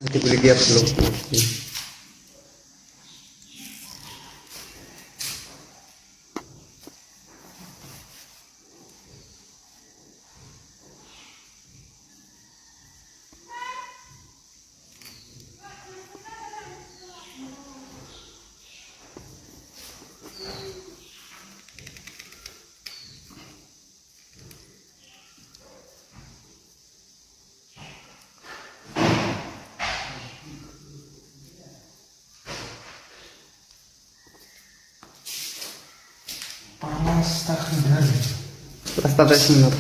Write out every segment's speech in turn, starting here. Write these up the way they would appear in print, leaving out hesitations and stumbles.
Categoría upload. Hasta 3 minutos.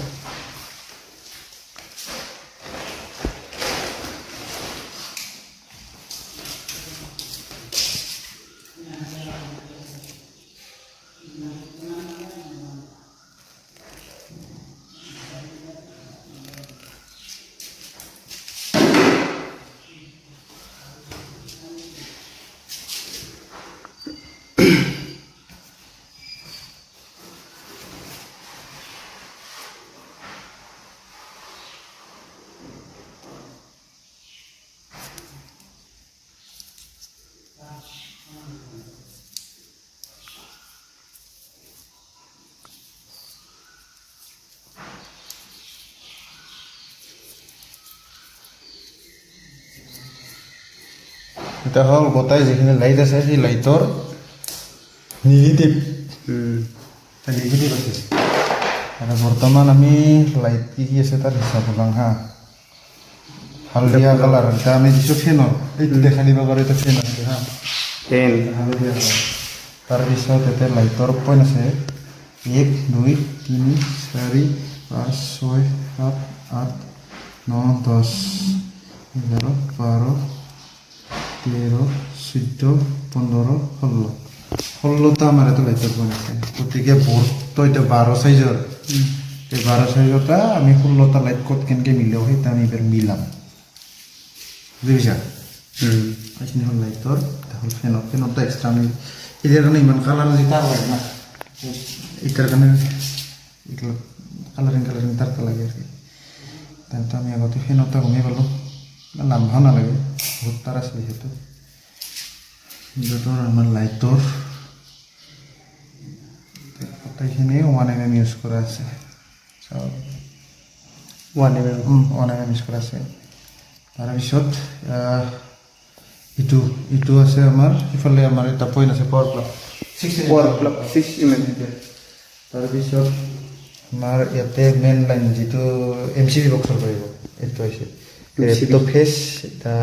এটা হল গোটাই যিখিনি লাইট আছে সেই লাইটৰ নিগেটিভ আছে আৰু বৰ্তমান আমি লাইট কি আছে তাৰ হিচাপ ওলাম হা হালধীয়া কালাৰ এটা আমি দিছোঁ ফেনৰ এইটো দেখা দিব পাৰোঁ এটা ফেন আছে হা Ten. হালধীয়া কালাৰ তাৰপিছত ইয়াতে লাইটৰ পইণ্ট আছে 1 2 3 4 5 6 7 8 9 10 11 12 13 14 15 16 16টা আমাৰ এটা লাইটৰ পইণ্ট আছে গতিকে বৰ্ডটো এতিয়া 12 সাইজৰ এই 12 সাইজটা আমি 16টা লাইট ক'ত কেনেকৈ মিলাও সেইটো আমি এবাৰ মিলাম বুজিছা এইখিনি হ'ল লাইটৰ এটা হ'ল ফেনৰটা এক্সট্ৰা আমি এতিয়াৰ কাৰণে ইমান কালাৰ যেটা লাগে না এটাৰ কাৰণে কালাৰিং তাৰটা লাগে আৰু কি তাৰতো আমি আগতে ফেনৰটা গমেই পালোঁ লাম্বাও নালাগে বহুত তাৰ আছে যেহেতু য'তৰ আমাৰ লাইটৰ গোটেইখিনি 1 mm ইউজ কৰা আছে চব 1 mm. 1 mm ইউজ কৰা আছে তাৰপিছত ইটো আছে আমাৰ ইফালে আমাৰ এটা পইণ্ট আছে পাৱাৰ প্লাগ 6 mm. তাৰপিছত আমাৰ ইয়াতে মেইন লাইন যিটো MCB বক্সৰ পাৰিব এইটো হৈছে তো ফেস এটা